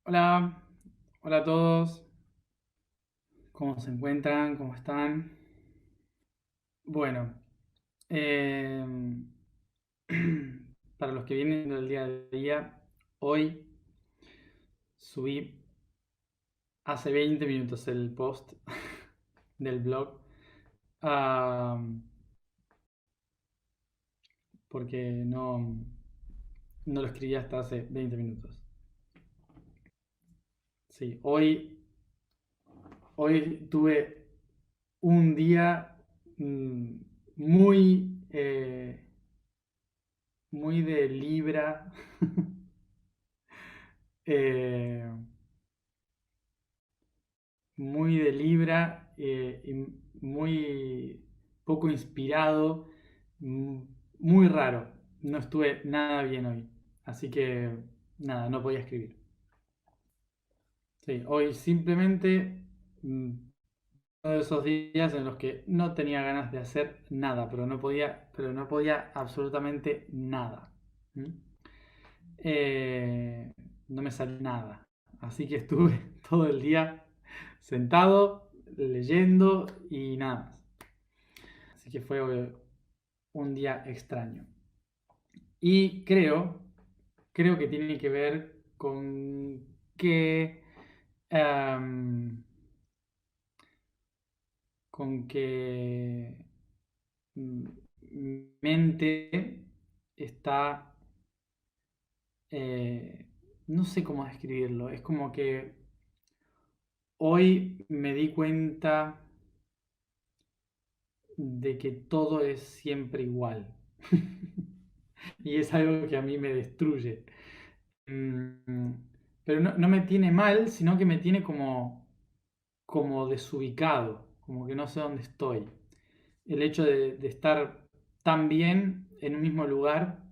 Hola, hola a todos, ¿cómo se encuentran? ¿Cómo están? Bueno, eh, para los que vienen del día a día, hoy subí hace 20 minutos el post del blog, ah, porque no lo escribí hasta hace 20 minutos. Sí, hoy tuve un día mm, muy, muy de Libra. eh, Muy de Libra y muy poco inspirado, mm, muy raro. No estuve nada bien hoy. Así que nada, no podía escribir. Sí, hoy simplemente uno de esos días en los que no tenía ganas de hacer nada, pero no podía absolutamente nada. ¿Mm? Eh, no me salió nada. Así que estuve todo el día sentado, leyendo y nada más. Así que fue un día extraño. Y creo que tiene que ver con que, em, con que mi mente está, eh, no sé cómo describirlo, es como que hoy me di cuenta de que todo es siempre igual. Y es algo que a mí me destruye. Mm, Pero no me tiene mal, sino que me tiene como desubicado, como que no sé dónde estoy. El hecho de estar tan bien en un mismo lugar,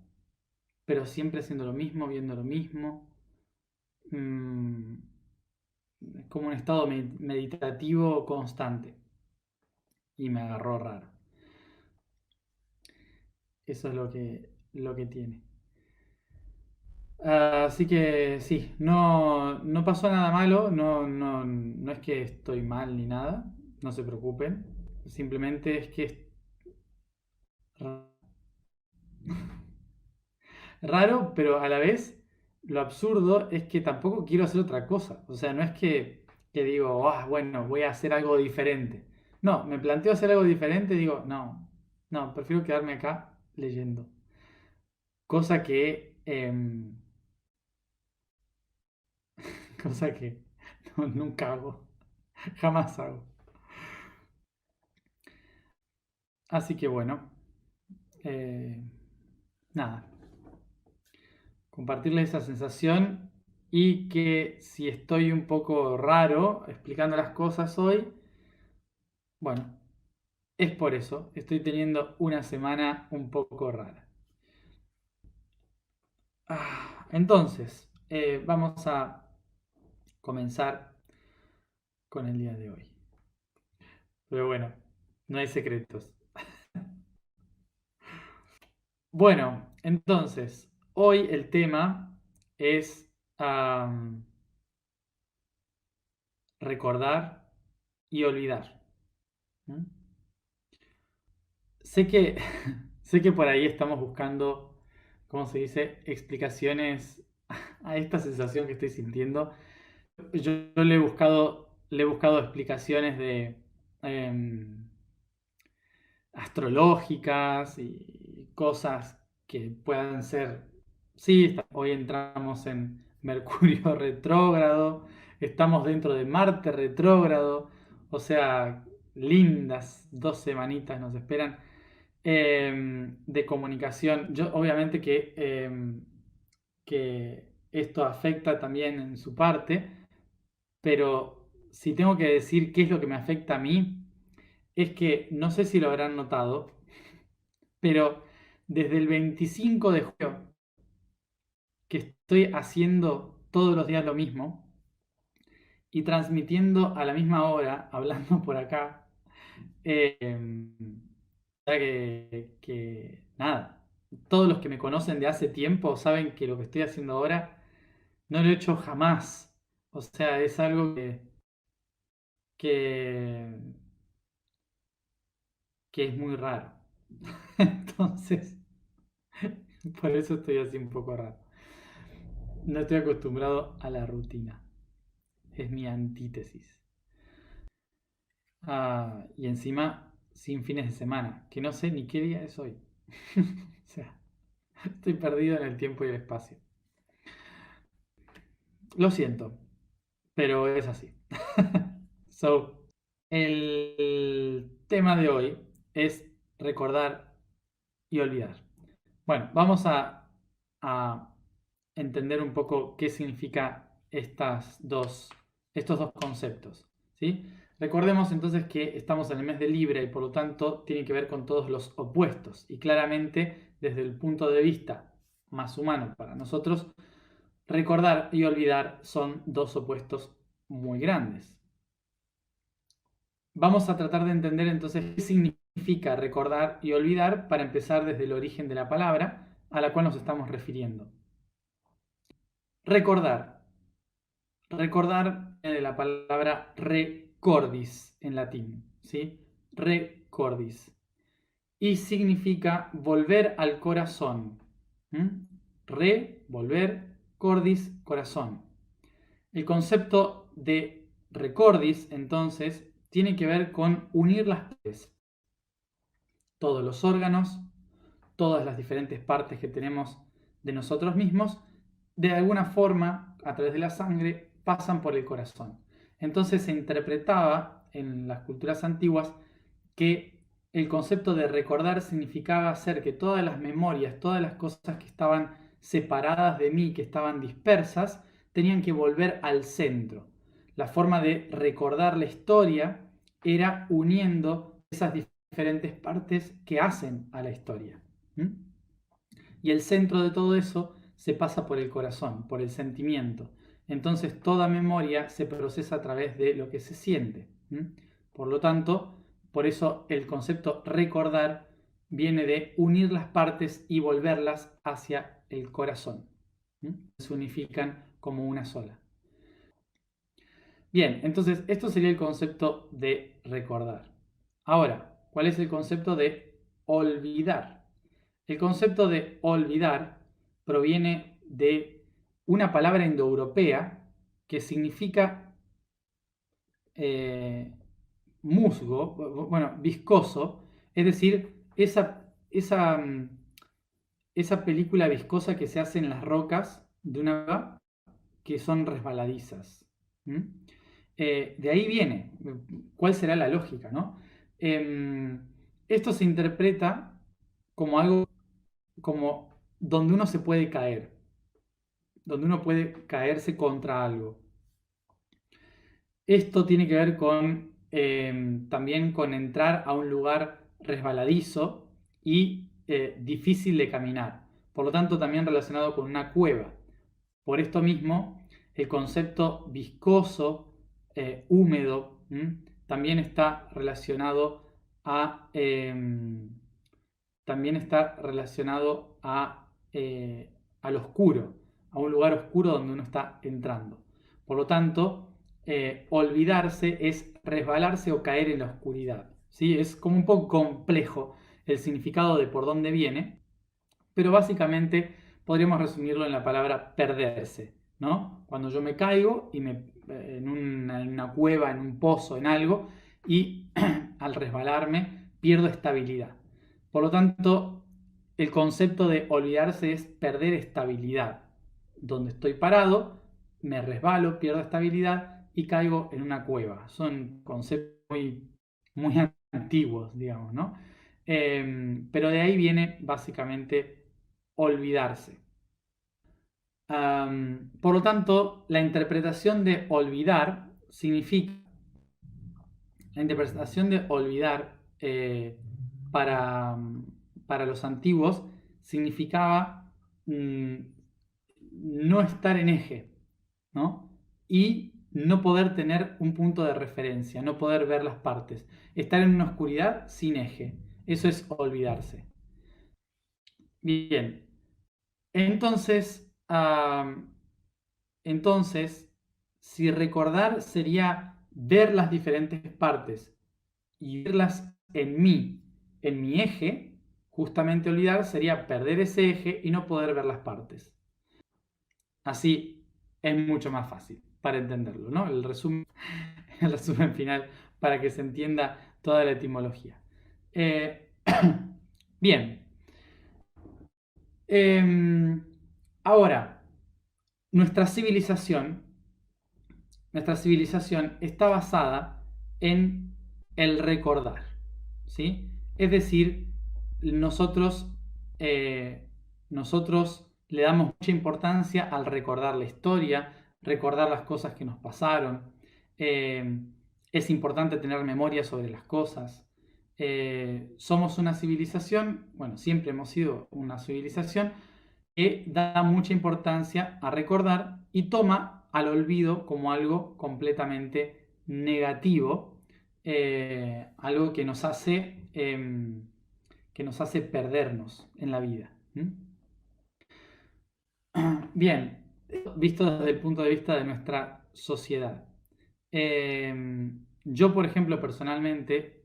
pero siempre haciendo lo mismo, viendo lo mismo. mm, es como un estado meditativo constante. Y me agarró raro. Eso es lo que tiene. Así que sí, no pasó nada malo, no es que estoy mal ni nada, no se preocupen, simplemente es que es raro, pero a la vez lo absurdo es que tampoco quiero hacer otra cosa, o sea, no es que digo, bueno, voy a hacer algo diferente. No, me planteo hacer algo diferente y digo, no, prefiero quedarme acá leyendo, cosa que nunca hago, jamás hago. Así que bueno, eh, nada, compartirles esa sensación y que si estoy un poco raro explicando las cosas hoy, bueno, es por eso, estoy teniendo una semana un poco rara. Entonces, vamos a comenzar con el día de hoy. Pero bueno, no hay secretos. Bueno, entonces, hoy el tema es recordar y olvidar. ¿Mm? Sé que, sé que por ahí estamos buscando, ¿cómo se dice?, explicaciones a esta sensación que estoy sintiendo. Yo le he buscado explicaciones em, astrológicas y cosas que puedan ser. Sí, hoy entramos en Mercurio retrógrado, estamos dentro de Marte retrógrado, o sea, lindas 2 semanitas nos esperan de comunicación. Yo, obviamente que esto afecta también en su parte, pero si tengo que decir qué es lo que me afecta a mí, es que no sé si lo habrán notado, pero desde el 25 de julio que estoy haciendo todos los días lo mismo y transmitiendo a la misma hora, hablando por acá, eh, que nada, todos los que me conocen de hace tiempo saben que lo que estoy haciendo ahora no lo he hecho jamás. O sea, es algo que, que es muy raro. Entonces, por eso estoy así un poco raro. No estoy acostumbrado a la rutina. Es mi antítesis. Y encima, sin fines de semana, que no sé ni qué día es hoy. O sea, estoy perdido en el tiempo y el espacio. Lo siento, pero es así. So, el tema de hoy es recordar y olvidar. Bueno, vamos a entender un poco qué significa estos dos conceptos, ¿sí? Recordemos entonces que estamos en el mes de Libra y por lo tanto tiene que ver con todos los opuestos. Y claramente, desde el punto de vista más humano para nosotros, recordar y olvidar son dos opuestos muy grandes. Vamos a tratar de entender entonces qué significa recordar y olvidar para empezar desde el origen de la palabra a la cual nos estamos refiriendo. Recordar. Recordar viene de la palabra recordis en latín, ¿sí? Recordis. Y significa volver al corazón. Volver, cordis, corazón. El concepto de recordis, entonces, tiene que ver con unir las partes, todos los órganos, todas las diferentes partes que tenemos de nosotros mismos, de alguna forma, a través de la sangre, pasan por el corazón. Entonces se interpretaba en las culturas antiguas que el concepto de recordar significaba hacer que todas las memorias, todas las cosas que estaban separadas de mí, que estaban dispersas, tenían que volver al centro. La forma de recordar la historia era uniendo esas diferentes partes que hacen a la historia. Y el centro de todo eso se pasa por el corazón, por el sentimiento. Entonces toda memoria se procesa a través de lo que se siente. Por lo tanto, por eso el concepto recordar viene de unir las partes y volverlas hacia el corazón. Se unifican como una sola. Bien, entonces esto sería el concepto de recordar. Ahora, ¿cuál es el concepto de olvidar? El concepto de olvidar proviene de una palabra indoeuropea que significa eh, musgo, bueno, viscoso, es decir, esa película viscosa que se hace en las rocas de una que son resbaladizas. De ahí viene. ¿Cuál será la lógica, no? Esto se interpreta como algo como donde uno se puede caer, donde uno puede caerse contra algo. Esto tiene que ver con también con entrar a un lugar resbaladizo y difícil de caminar. Por lo tanto, también relacionado con una cueva. Por esto mismo, el concepto viscoso, húmedo, también está relacionado a también está relacionado al oscuro, a un lugar oscuro donde uno está entrando. Por lo tanto, olvidarse es resbalarse o caer en la oscuridad. ¿Sí? Es como un poco complejo el significado de por dónde viene, pero básicamente podríamos resumirlo en la palabra perderse, ¿no? Cuando yo me caigo y en una cueva, en un pozo, en algo, y al resbalarme pierdo estabilidad. Por lo tanto, el concepto de olvidarse es perder estabilidad. Donde estoy parado, me resbalo, pierdo estabilidad y caigo en una cueva. Son conceptos muy antiguos, digamos, ¿no? Pero de ahí viene básicamente olvidarse. Por lo tanto, la interpretación de olvidar significa, la interpretación de olvidar para, para los antiguos significaba mm, no estar en eje, ¿no? Y no poder tener un punto de referencia, no poder ver las partes. Estar en una oscuridad sin eje. Eso es olvidarse. Bien, entonces, entonces Si recordar sería ver las diferentes partes y verlas en mi eje, justamente olvidar sería perder ese eje y no poder ver las partes. Así es mucho más fácil para entenderlo, ¿no? El resumen final para que se entienda toda la etimología. Eh, bien. Em, ahora, nuestra civilización, nuestra civilización está basada en el recordar, ¿sí? Es decir, nosotros, eh, nosotros le damos mucha importancia al recordar la historia, recordar las cosas que nos pasaron. Eh, es importante tener memoria sobre las cosas. Somos una civilización, bueno, siempre hemos sido una civilización que da mucha importancia a recordar y toma al olvido como algo completamente negativo, algo que nos hace perdernos en la vida. Bien, visto desde el punto de vista de nuestra sociedad. Yo, por ejemplo, personalmente,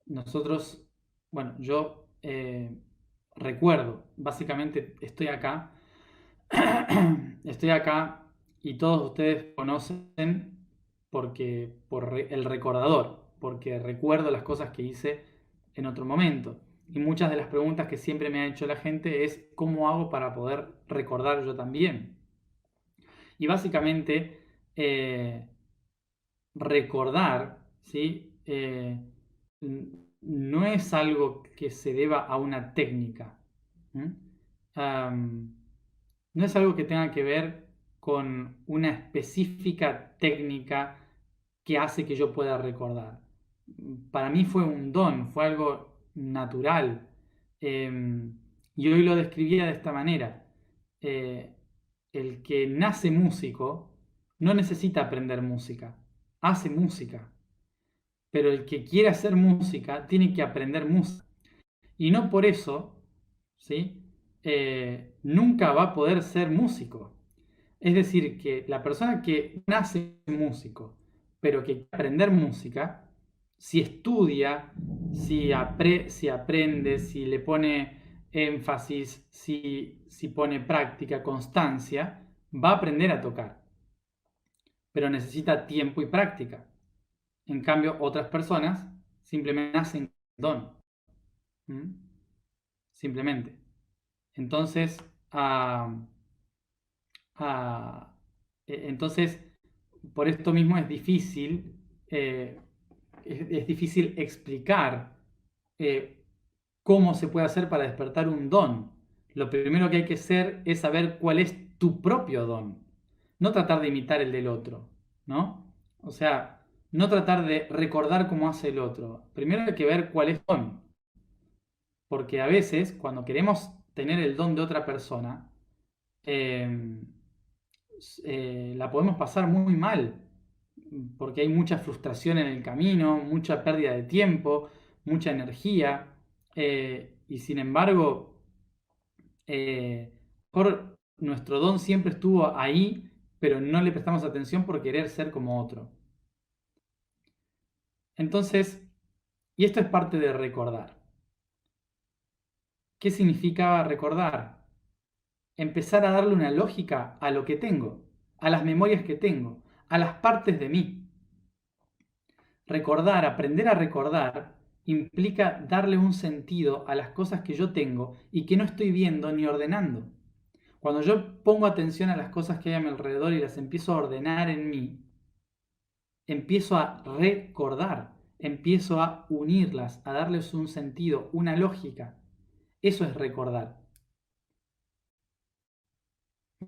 nosotros, bueno, yo recuerdo, básicamente estoy acá, estoy acá y todos ustedes conocen el recordador, porque recuerdo las cosas que hice en otro momento. Y muchas de las preguntas que siempre me ha hecho la gente es ¿cómo hago para poder recordar yo también? Y básicamente eh, recordar, ¿sí? No es algo que se deba a una técnica. ¿Mm? No es algo que tenga que ver con una específica técnica que hace que yo pueda recordar. Para mí fue un don, fue algo natural. Y hoy lo describía de esta manera. Eh, el que nace músico no necesita aprender música, hace música. Pero el que quiere hacer música tiene que aprender música. Y no por eso, ¿sí? Nunca va a poder ser músico. Es decir, que la persona que nace músico, pero que quiere aprender música, si estudia, si aprende, si le pone énfasis, si pone práctica, constancia, va a aprender a tocar. Pero necesita tiempo y práctica. En cambio, otras personas simplemente nacen con don. ¿Mm? Simplemente. Entonces, ah, ah, entonces, por esto mismo eh, es difícil explicar eh, cómo se puede hacer para despertar un don. Lo primero que hay que hacer es saber cuál es tu propio don, no tratar de imitar el del otro, ¿no? O sea, no tratar de recordar cómo hace el otro. Primero hay que ver cuál es tu don, porque a veces cuando queremos tener el don de otra persona, eh, la podemos pasar muy mal, porque hay mucha frustración en el camino, mucha pérdida de tiempo, mucha energía, y sin embargo, por nuestro don siempre estuvo ahí, pero no le prestamos atención por querer ser como otro. Entonces, y esto es parte de recordar. ¿Qué significa recordar? Empezar a darle una lógica a lo que tengo, a las memorias que tengo, a las partes de mí. Recordar, aprender a recordar, implica darle un sentido a las cosas que yo tengo y que no estoy viendo ni ordenando. Cuando yo pongo atención a las cosas que hay a mi alrededor y las empiezo a ordenar en mí, empiezo a recordar, empiezo a unirlas, a darles un sentido, una lógica. Eso es recordar.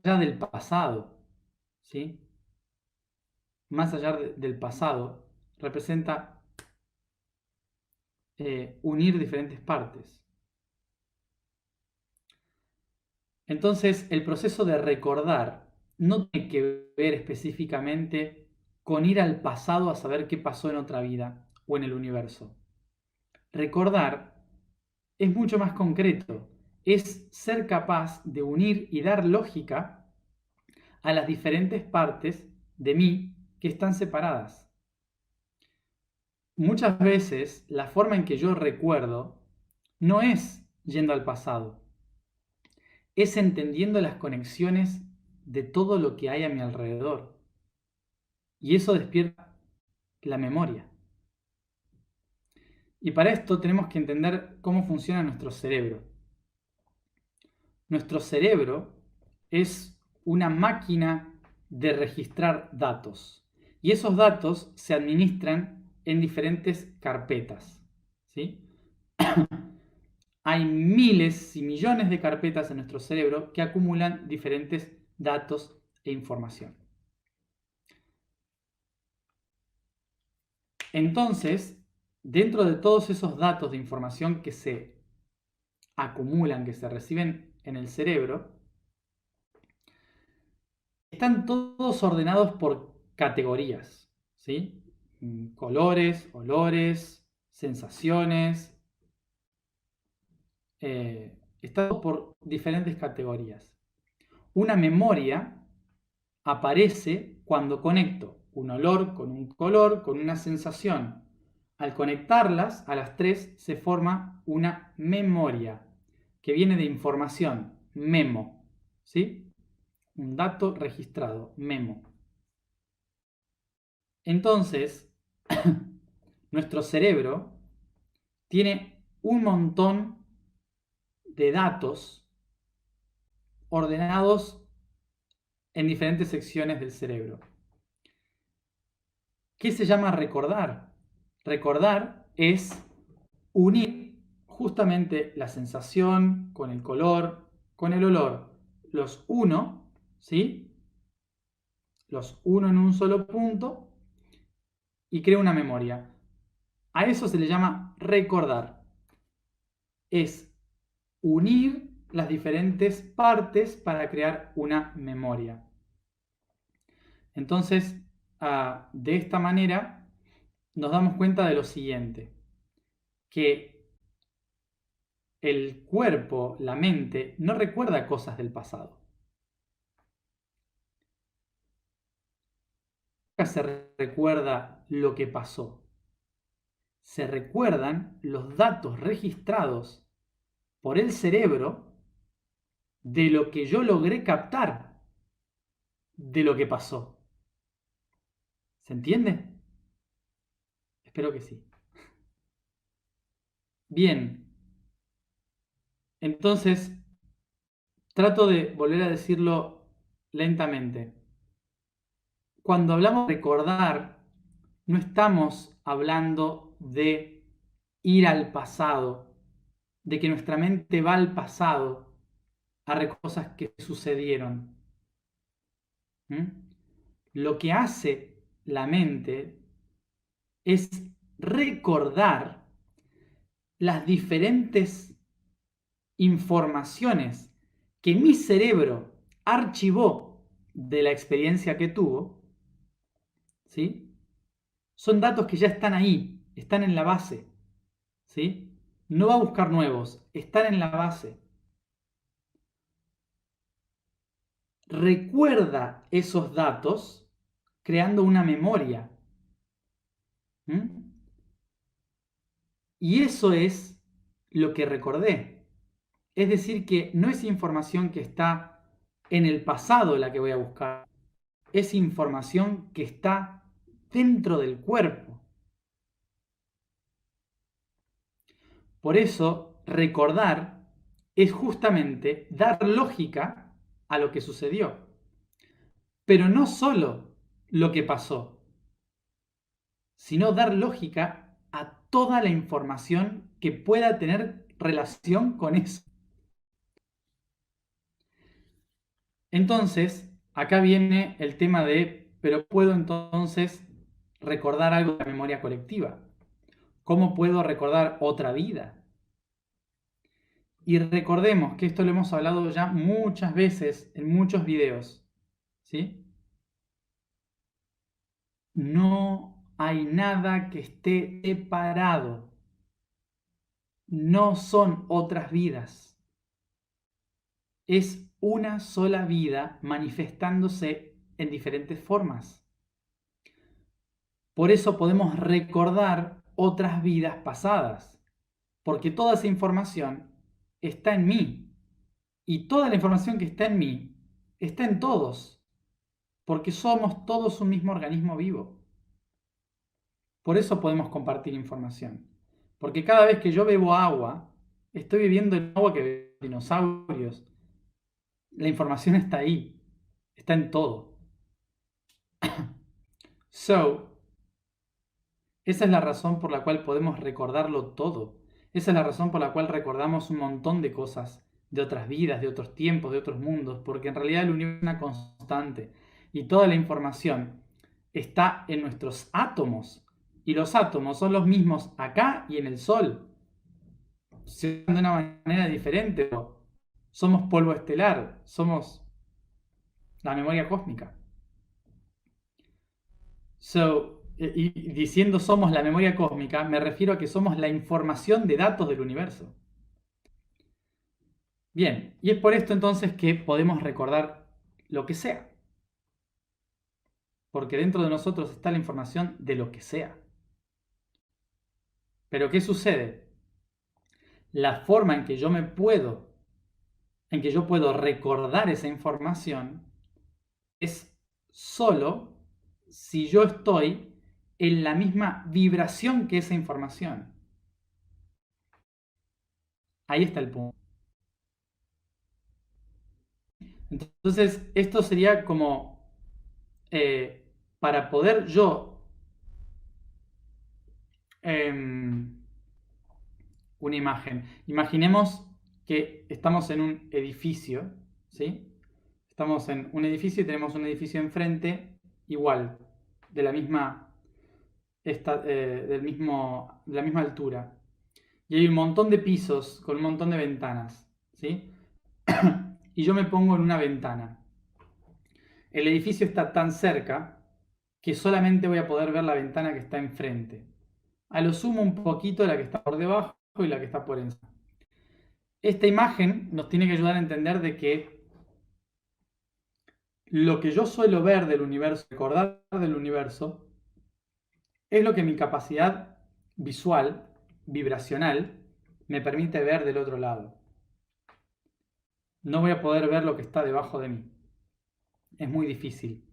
Ya del pasado, ¿sí? Más allá del pasado, representa unir diferentes partes. Entonces, el proceso de recordar no tiene que ver específicamente con ir al pasado a saber qué pasó en otra vida o en el universo. Recordar es mucho más concreto, es ser capaz de unir y dar lógica a las diferentes partes de mí que están separadas. Muchas veces la forma en que yo recuerdo no es yendo al pasado, es entendiendo las conexiones de todo lo que hay a mi alrededor. Y eso despierta la memoria. Y para esto tenemos que entender cómo funciona nuestro cerebro. Nuestro cerebro es una máquina de registrar datos. Y esos datos se administran en diferentes carpetas. ¿Sí? Hay miles y millones de carpetas en nuestro cerebro que acumulan diferentes datos e información. Entonces, dentro de todos esos datos de información que se acumulan, que se reciben en el cerebro, están todos ordenados por categorías, ¿sí? Colores, olores, sensaciones. Está todo por diferentes categorías. Una memoria aparece cuando conecto un olor con un color, con una sensación. Al conectarlas, a las tres, se forma una memoria, que viene de información, memo, ¿sí? Un dato registrado, memo. Entonces, nuestro cerebro tiene un montón de datos ordenados en diferentes secciones del cerebro. ¿Qué se llama recordar? Recordar es unir justamente la sensación con el color, con el olor, los uno, ¿sí? Los uno en un solo punto y crea una memoria. A eso se le llama recordar. Es unir las diferentes partes para crear una memoria. Entonces, de esta manera, nos damos cuenta de lo siguiente, que el cuerpo, la mente, no recuerda cosas del pasado. Nunca se recuerda lo que pasó. Se recuerdan los datos registrados por el cerebro de lo que yo logré captar de lo que pasó. ¿Se entiende? Espero que sí. Bien, entonces trato de volver a decirlo lentamente. Cuando hablamos de recordar, no estamos hablando de ir al pasado, de que nuestra mente va al pasado a recordar cosas que sucedieron. ¿Mm? Lo que hace la mente es recordar las diferentes informaciones que mi cerebro archivó de la experiencia que tuvo, ¿sí? Son datos que ya están ahí, están en la base, ¿sí? No va a buscar nuevos, están en la base. Recuerda esos datos creando una memoria. ¿Mm? Y eso es lo que recordé. Es decir, que no es información que está en el pasado la que voy a buscar, es información que está dentro del cuerpo. Por eso, recordar es justamente dar lógica a lo que sucedió. Pero no solo lo que pasó, sino dar lógica a toda la información que pueda tener relación con eso. Entonces, acá viene el tema de, pero ¿puedo entonces recordar algo de la memoria colectiva? ¿Cómo puedo recordar otra vida? Y recordemos que esto lo hemos hablado ya muchas veces en muchos videos, ¿sí? No hay nada que esté separado. No son otras vidas. Es una sola vida manifestándose en diferentes formas. Por eso podemos recordar otras vidas pasadas, porque toda esa información está en mí. Y toda la información que está en mí está en todos, porque somos todos un mismo organismo vivo. Por eso podemos compartir información. Porque cada vez que yo bebo agua, estoy bebiendo el agua que beben dinosaurios. La información está ahí, está en todo. So, esa es la razón por la cual podemos recordarlo todo. Esa es la razón por la cual recordamos un montón de cosas, de otras vidas, de otros tiempos, de otros mundos, porque en realidad el universo es una constante y toda la información está en nuestros átomos. Y los átomos son los mismos acá y en el Sol. Se usan de una manera diferente, pero somos polvo estelar, somos la memoria cósmica. Y diciendo somos la memoria cósmica, me refiero a que somos la información de datos del universo. Bien, y es por esto entonces que podemos recordar lo que sea. Porque dentro de nosotros está la información de lo que sea. Pero ¿qué sucede? La forma en que yo puedo recordar esa información es solo si yo estoy en la misma vibración que esa información. Ahí está el punto. Entonces, esto sería como para poder yo una imagen. Imaginemos que estamos en un edificio, ¿sí? Estamos en un edificio y tenemos un edificio enfrente igual, de la misma, de la misma altura. Y hay un montón de pisos con un montón de ventanas, ¿sí? Y yo me pongo en una ventana. El edificio está tan cerca que solamente voy a poder ver la ventana que está enfrente. A lo sumo un poquito la que está por debajo y la que está por encima. Esta imagen nos tiene que ayudar a entender de que lo que yo suelo ver del universo, recordar del universo, es lo que mi capacidad visual, vibracional, me permite ver del otro lado. No voy a poder ver lo que está debajo de mí. Es muy difícil.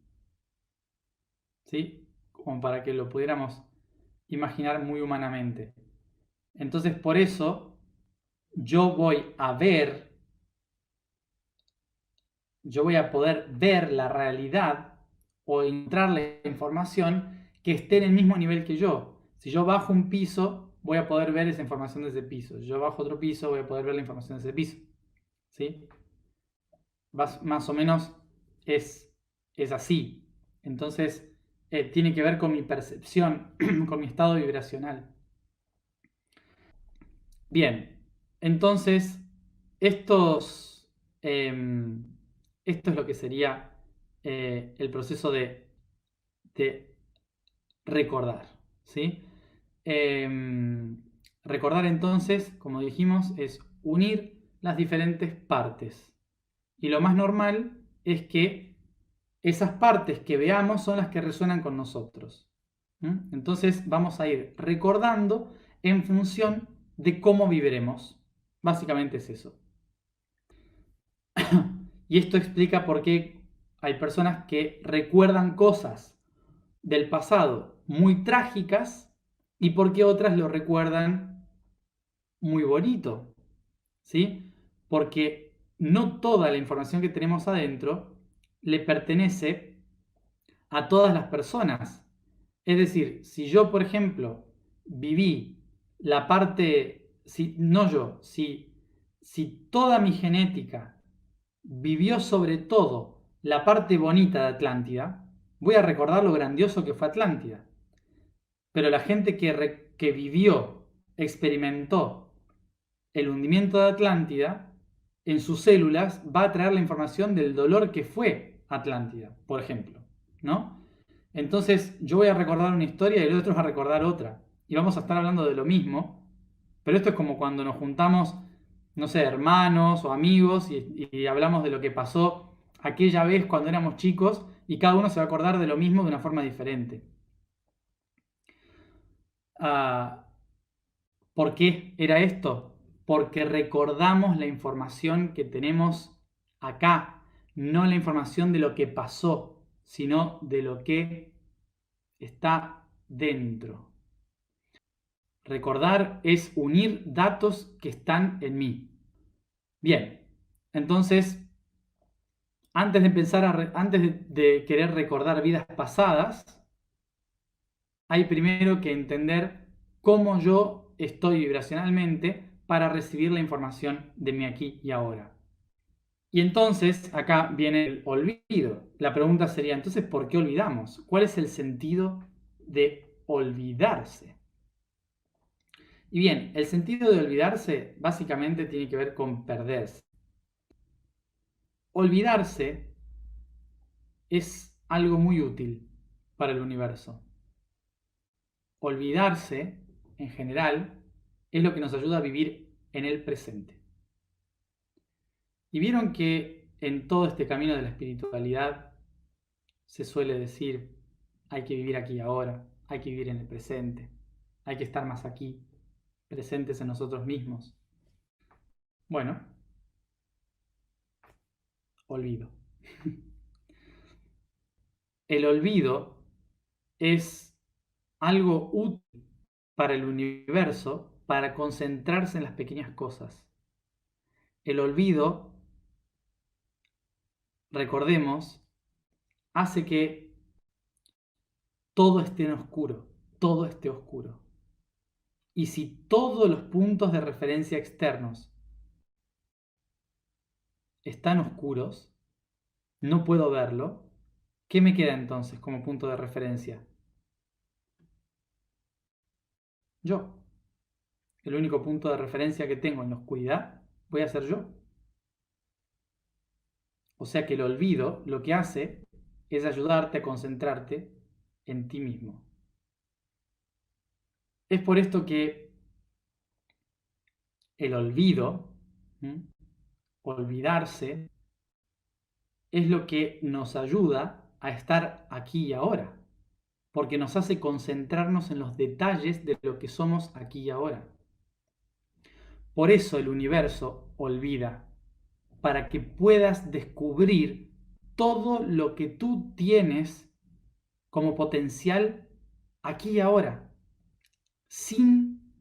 ¿Sí? Como para que lo pudiéramos imaginar muy humanamente. Entonces, por eso, yo voy a poder ver la realidad o entrar la información que esté en el mismo nivel que yo. Si yo bajo un piso, voy a poder ver esa información de ese piso. Si yo bajo otro piso, voy a poder ver la información de ese piso. ¿Sí? Más o menos es así. Entonces, tiene que ver con mi percepción, con mi estado vibracional. Bien, entonces, esto es lo que sería el proceso de recordar, ¿sí? Recordar entonces, como dijimos, es unir las diferentes partes. Y lo más normal es que esas partes que veamos son las que resuenan con nosotros. Entonces vamos a ir recordando en función de cómo viviremos. Básicamente es eso. Y esto explica por qué hay personas que recuerdan cosas del pasado muy trágicas y por qué otras lo recuerdan muy bonito. ¿Sí? Porque no toda la información que tenemos adentro le pertenece a todas las personas. Es decir, si yo, por ejemplo, viví la parte, si toda mi genética vivió sobre todo la parte bonita de Atlántida, voy a recordar lo grandioso que fue Atlántida. Pero la gente que vivió, experimentó el hundimiento de Atlántida, en sus células va a traer la información del dolor que fue Atlántida, por ejemplo, ¿no? Entonces yo voy a recordar una historia y el otro va a recordar otra. Y vamos a estar hablando de lo mismo, pero esto es como cuando nos juntamos no sé, hermanos o amigos y hablamos de lo que pasó aquella vez cuando éramos chicos y cada uno se va a acordar de lo mismo de una forma diferente. Ah, ¿por qué era esto? Porque recordamos la información que tenemos acá, no la información de lo que pasó, sino de lo que está dentro. Recordar es unir datos que están en mí. Bien, entonces, antes de querer recordar vidas pasadas, hay primero que entender cómo yo estoy vibracionalmente para recibir la información de mi aquí y ahora. Y entonces acá viene el olvido. La pregunta sería, entonces, ¿por qué olvidamos? ¿Cuál es el sentido de olvidarse? Y bien, el sentido de olvidarse básicamente tiene que ver con perderse. Olvidarse es algo muy útil para el universo. Olvidarse, en general, es lo que nos ayuda a vivir en el presente. Y vieron que en todo este camino de la espiritualidad se suele decir, hay que vivir aquí y ahora, hay que vivir en el presente, hay que estar más aquí, presentes en nosotros mismos. Bueno, olvido. El olvido es algo útil para el universo para concentrarse en las pequeñas cosas. El olvido, recordemos, hace que todo esté en oscuro, todo esté oscuro. Y si todos los puntos de referencia externos están oscuros, no puedo verlo, ¿qué me queda entonces como punto de referencia? Yo. El único punto de referencia que tengo en la oscuridad voy a ser yo. O sea que el olvido lo que hace es ayudarte a concentrarte en ti mismo. Es por esto que el olvido, ¿m? Olvidarse, es lo que nos ayuda a estar aquí y ahora, porque nos hace concentrarnos en los detalles de lo que somos aquí y ahora. Por eso el universo olvida, para que puedas descubrir todo lo que tú tienes como potencial aquí y ahora, sin,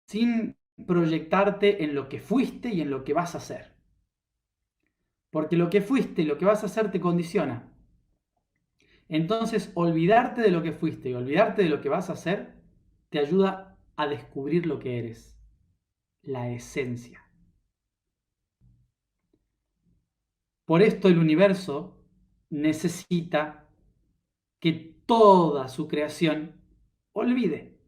sin proyectarte en lo que fuiste y en lo que vas a hacer. Porque lo que fuiste y lo que vas a hacer te condiciona. Entonces, olvidarte de lo que fuiste y olvidarte de lo que vas a hacer te ayuda a descubrir lo que eres, la esencia. Por esto el universo necesita que toda su creación olvide.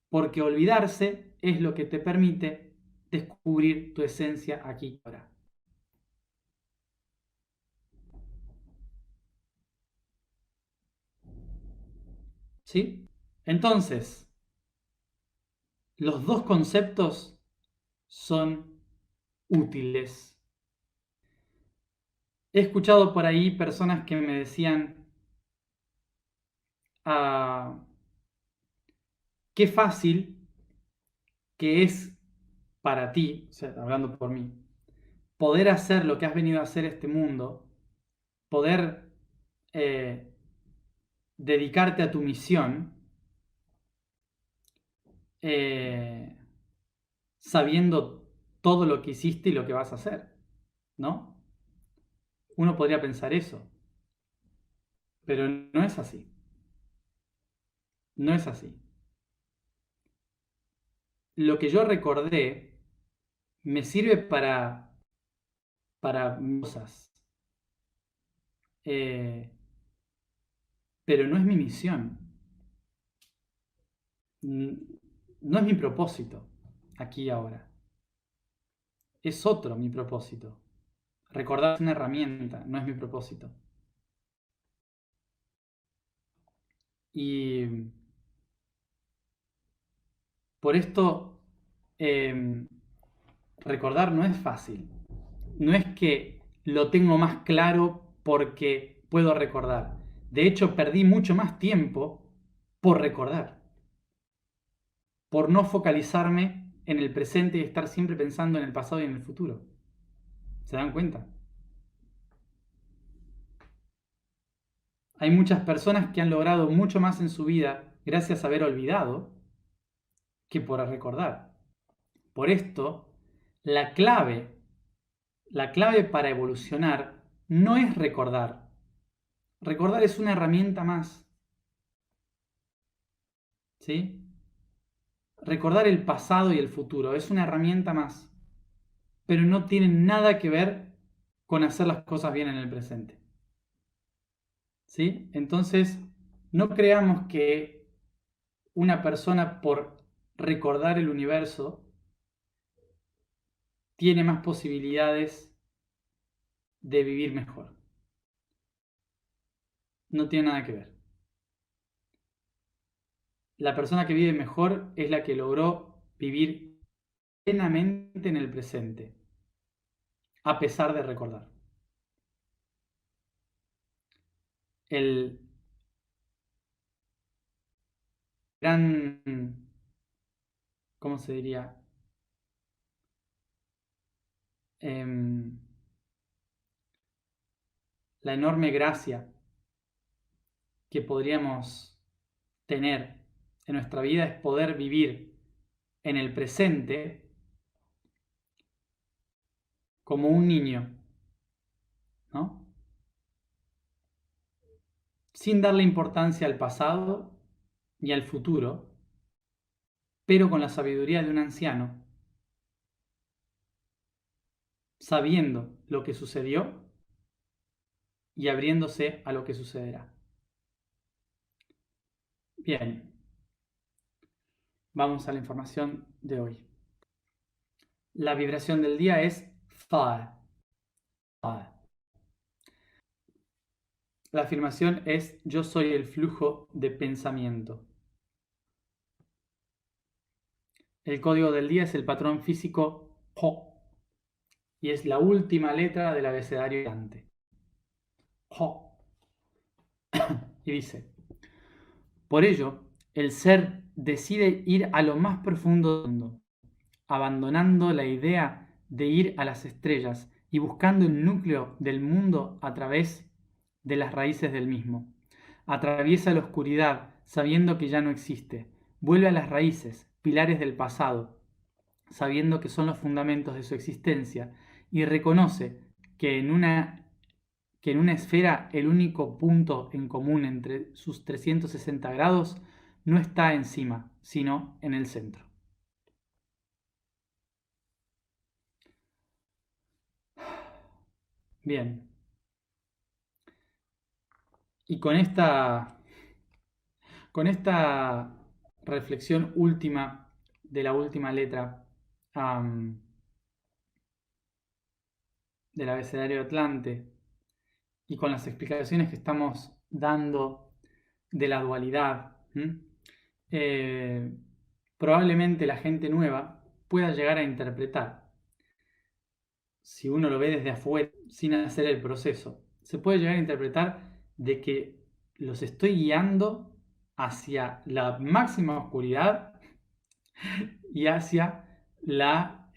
Porque olvidarse es lo que te permite descubrir tu esencia aquí y ahora. ¿Sí? Entonces, los dos conceptos son útiles. He escuchado por ahí personas que me decían, ah, qué fácil que es para ti, o sea, hablando por mí, poder hacer lo que has venido a hacer este mundo, poder eh, dedicarte a tu misión, eh, sabiendo todo lo que hiciste y lo que vas a hacer, ¿no? Uno podría pensar eso, pero no es así. No es así. Lo que yo recordé me sirve para cosas, eh, pero no es mi misión. No es mi propósito aquí y ahora. Es otro mi propósito. Recordar es una herramienta, no es mi propósito. Y Por esto, eh, recordar no es fácil. No es que lo tengo más claro porque puedo recordar. De hecho, perdí mucho más tiempo por recordar, por no focalizarme en el presente y estar siempre pensando en el pasado y en el futuro. ¿Se dan cuenta? Hay muchas personas que han logrado mucho más en su vida gracias a haber olvidado que por recordar. Por esto, la clave, la clave para evolucionar no es recordar. Recordar es una herramienta más, ¿sí? Recordar el pasado y el futuro es una herramienta más, pero no tiene nada que ver con hacer las cosas bien en el presente, ¿sí? Entonces, no creamos que una persona por recordar el universo tiene más posibilidades de vivir mejor. No tiene nada que ver. La persona que vive mejor es la que logró vivir plenamente en el presente, a pesar de recordar. El gran, ¿cómo se diría? Em, la enorme gracia que podríamos tener en nuestra vida es poder vivir en el presente como un niño, ¿no? Sin darle importancia al pasado ni al futuro, pero con la sabiduría de un anciano, sabiendo lo que sucedió y abriéndose a lo que sucederá. Bien, vamos a la información de hoy. La vibración del día es Fa. La afirmación es yo soy el flujo de pensamiento. El código del día es el patrón físico Ho y es la última letra del abecedario Dante. Ho. Y dice, por ello, el ser decide ir a lo más profundo del mundo, abandonando la idea de ir a las estrellas y buscando el núcleo del mundo a través de las raíces del mismo. Atraviesa la oscuridad sabiendo que ya no existe. Vuelve a las raíces, pilares del pasado, sabiendo que son los fundamentos de su existencia, y reconoce que en una esfera el único punto en común entre sus 360 grados no está encima, sino en el centro. Bien, y con esta reflexión última de la última letra um, del abecedario Atlante y con las explicaciones que estamos dando de la dualidad, eh, probablemente la gente nueva pueda llegar a interpretar, si uno lo ve desde afuera, sin hacer el proceso, se puede llegar a interpretar de que los estoy guiando hacia la máxima oscuridad y hacia la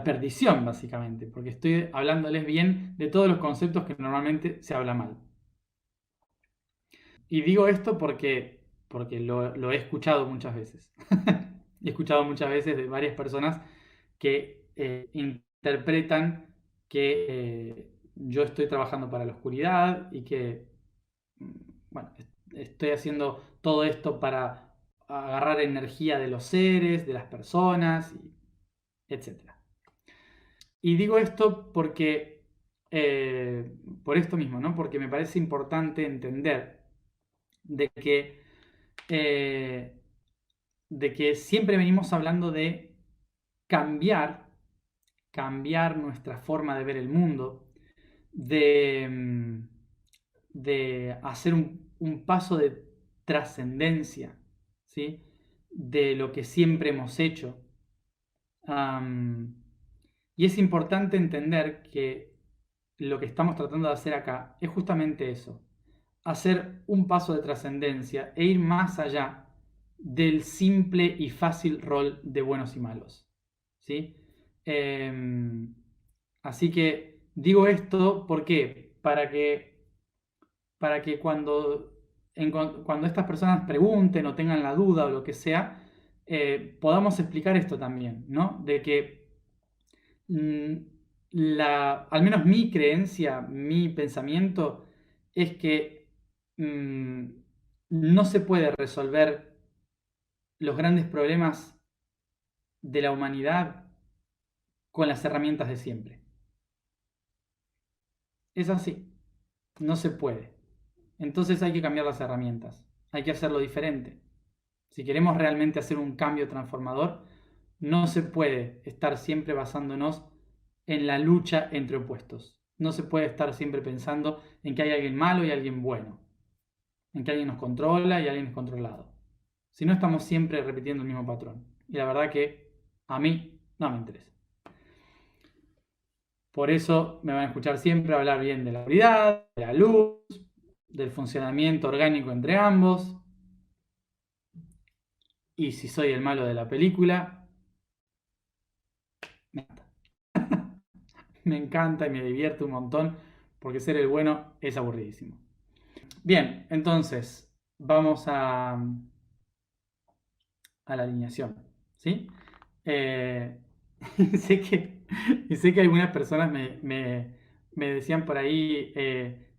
perdición, básicamente, porque estoy hablándoles bien de todos los conceptos que normalmente se habla mal. Y digo esto porque lo he escuchado muchas veces. He escuchado muchas veces de varias personas que interpretan que yo estoy trabajando para la oscuridad y que, mm, bueno, estoy haciendo todo esto para agarrar energía de los seres, de las personas, etc. Y digo esto porque, por esto mismo, ¿no? Porque me parece importante entender de que, eh, de que siempre venimos hablando de cambiar, cambiar nuestra forma de ver el mundo, de, de hacer un paso de trascendencia, ¿sí? de lo que siempre hemos hecho. Am, y es importante entender que lo que estamos tratando de hacer acá es justamente eso, hacer un paso de trascendencia e ir más allá del simple y fácil rol de buenos y malos. ¿Sí? Em, Así que digo esto, ¿por qué? Para que cuando estas personas pregunten o tengan la duda o lo que sea, podamos explicar esto también, ¿no? De que mm, al menos mi creencia, mi pensamiento, es que mm, no se puede resolver los grandes problemas de la humanidad con las herramientas de siempre. Es así, no se puede. Entonces hay que cambiar las herramientas, hay que hacerlo diferente. Si queremos realmente hacer un cambio transformador, no se puede estar siempre basándonos en la lucha entre opuestos. No se puede estar siempre pensando en que hay alguien malo y alguien bueno, en que alguien nos controla y alguien es controlado. Si no, estamos siempre repitiendo el mismo patrón. Y la verdad que a mí no me interesa. Por eso me van a escuchar siempre hablar bien de la oscuridad, de la luz, del funcionamiento orgánico entre ambos. Y si soy el malo de la película, me encanta. Me encanta y me divierte un montón porque ser el bueno es aburridísimo. Bien, entonces vamos a la alineación, ¿sí? Eh, sé que algunas personas me decían por ahí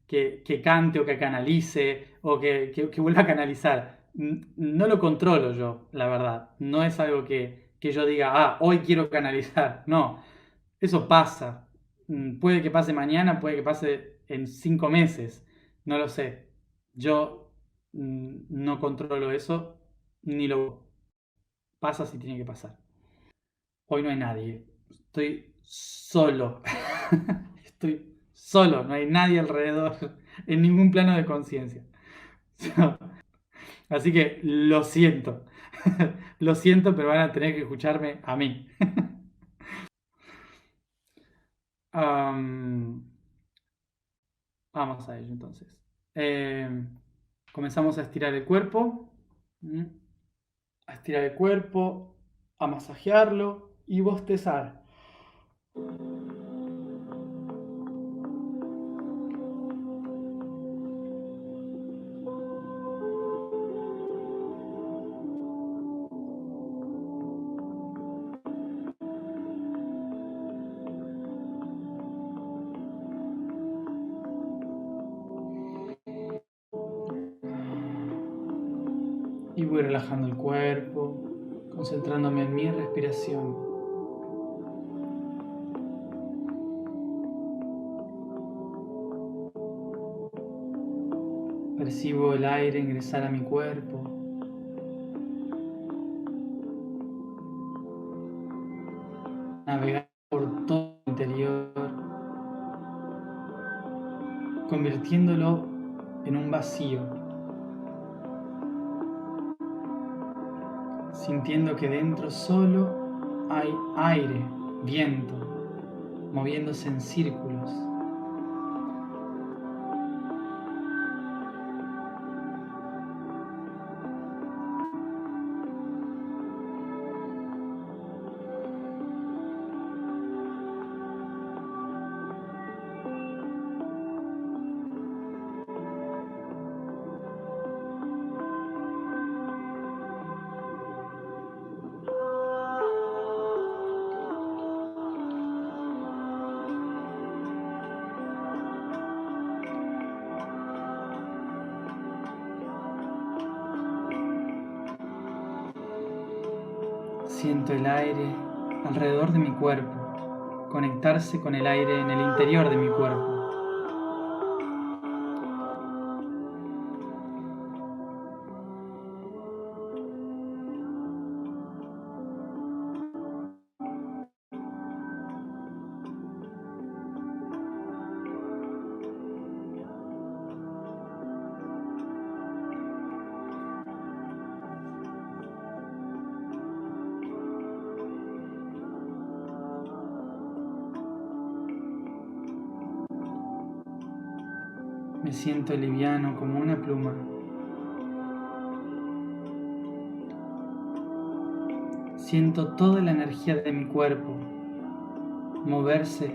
que cante o que canalice o que vuelva a canalizar. No lo controlo yo, la verdad. No es algo que yo diga, hoy quiero canalizar. No, eso pasa. Puede que pase mañana, puede que pase en 5 meses. No lo sé. Yo no controlo eso, ni lo pasa si tiene que pasar. Hoy no hay nadie. Estoy solo. Estoy solo. No hay nadie alrededor en ningún plano de conciencia. Así que lo siento. Lo siento, pero van a tener que escucharme a mí. Am, Vamos a ello entonces. Eh, Comenzamos a estirar el cuerpo. ¿Mm? A estirar el cuerpo, a masajearlo y bostezar. Y voy relajando el cuerpo, concentrándome en mi respiración. Percibo el aire ingresar a mi cuerpo, navegar por todo el interior, convirtiéndolo en un vacío, sintiendo que dentro solo hay aire, viento, moviéndose en círculos. Siento el aire alrededor de mi cuerpo, conectarse con el aire en el interior de mi cuerpo. Me siento liviano como una pluma. Siento toda la energía de mi cuerpo moverse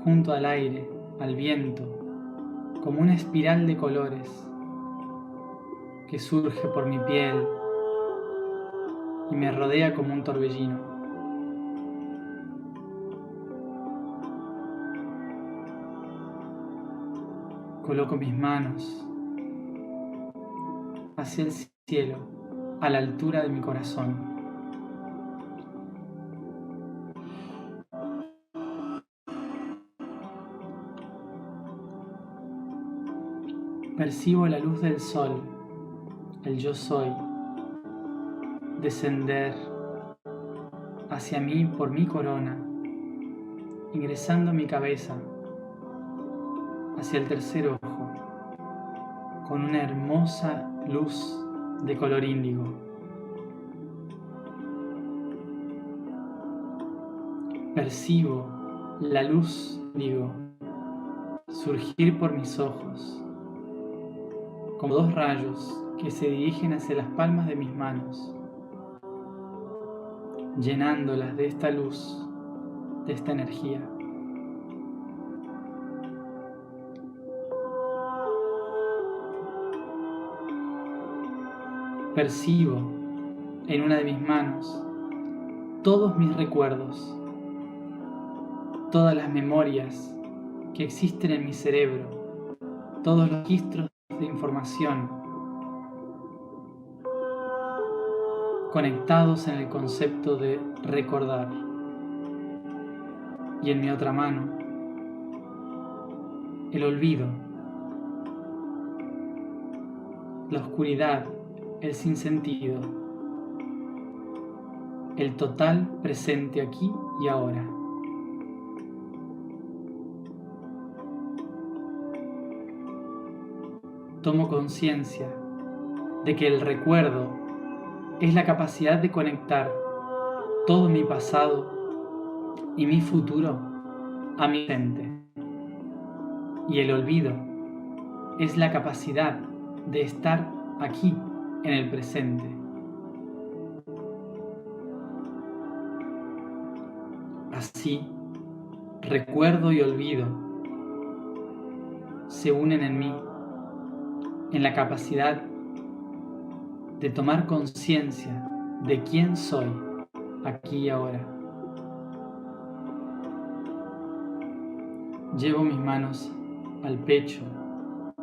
junto al aire, al viento, como una espiral de colores que surge por mi piel y me rodea como un torbellino. Coloco mis manos hacia el cielo, a la altura de mi corazón. Percibo la luz del sol, el yo soy, descender hacia mí por mi corona, ingresando a mi cabeza, hacia el tercer ojo, con una hermosa luz de color índigo. Percibo la luz índigo surgir por mis ojos, como dos rayos que se dirigen hacia las palmas de mis manos, llenándolas de esta luz, de esta energía. Percibo en una de mis manos todos mis recuerdos, todas las memorias que existen en mi cerebro, todos los registros de información conectados en el concepto de recordar. Y en mi otra mano, el olvido, la oscuridad, el sinsentido, el total presente aquí y ahora. Tomo conciencia de que el recuerdo es la capacidad de conectar todo mi pasado y mi futuro a mi presente. Y el olvido es la capacidad de estar aquí en el presente. Así, recuerdo y olvido se unen en mí, en la capacidad de tomar conciencia de quién soy aquí y ahora. Llevo mis manos al pecho,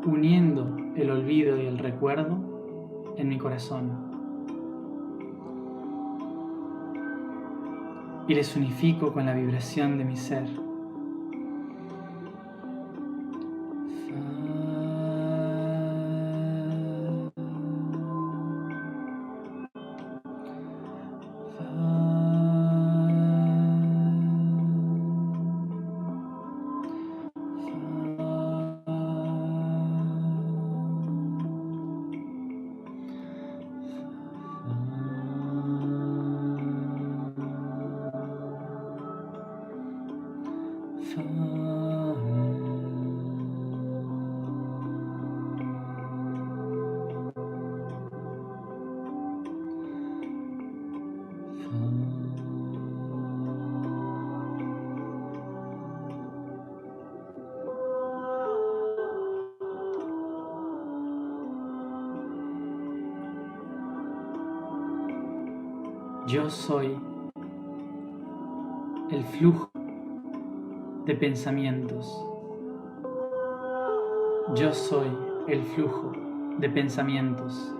uniendo el olvido y el recuerdo en mi corazón. Y les unifico con la vibración de mi ser. Yo soy el flujo de pensamientos. Yo soy el flujo de pensamientos.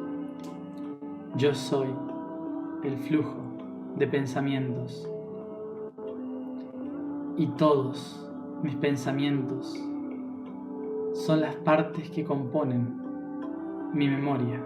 Yo soy el flujo de pensamientos. Y todos mis pensamientos son las partes que componen mi memoria.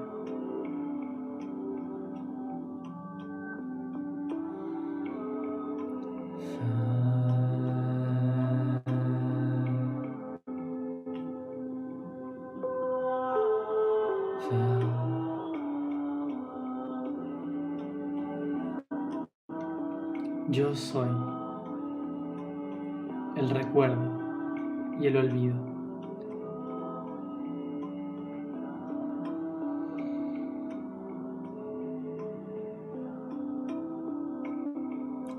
Yo soy el recuerdo y el olvido.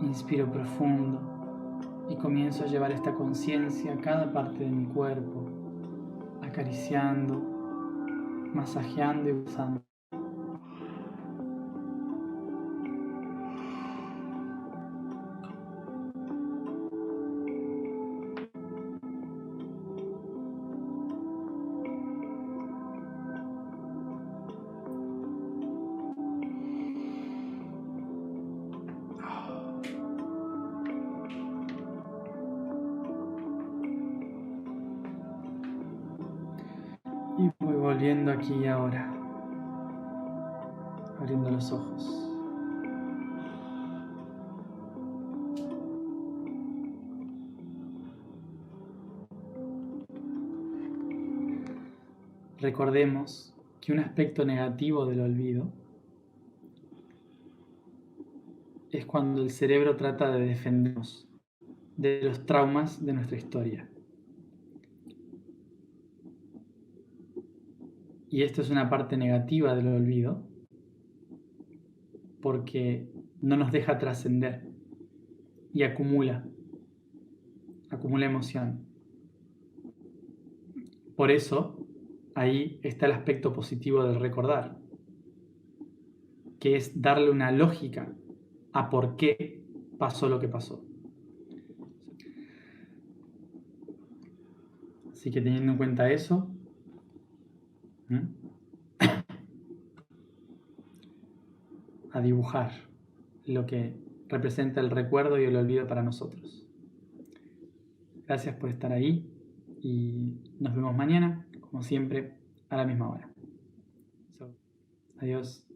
Inspiro profundo y comienzo a llevar esta conciencia a cada parte de mi cuerpo, acariciando, masajeando y usando. Y voy volviendo aquí y ahora, abriendo los ojos. Recordemos que un aspecto negativo del olvido es cuando el cerebro trata de defendernos de los traumas de nuestra historia. Y esto es una parte negativa del olvido porque no nos deja trascender y acumula emoción. Por eso, ahí está el aspecto positivo del recordar, que es darle una lógica a por qué pasó lo que pasó. Así que teniendo en cuenta eso, a dibujar lo que representa el recuerdo y el olvido para nosotros. Gracias por estar ahí y nos vemos mañana, como siempre, a la misma hora. Adiós.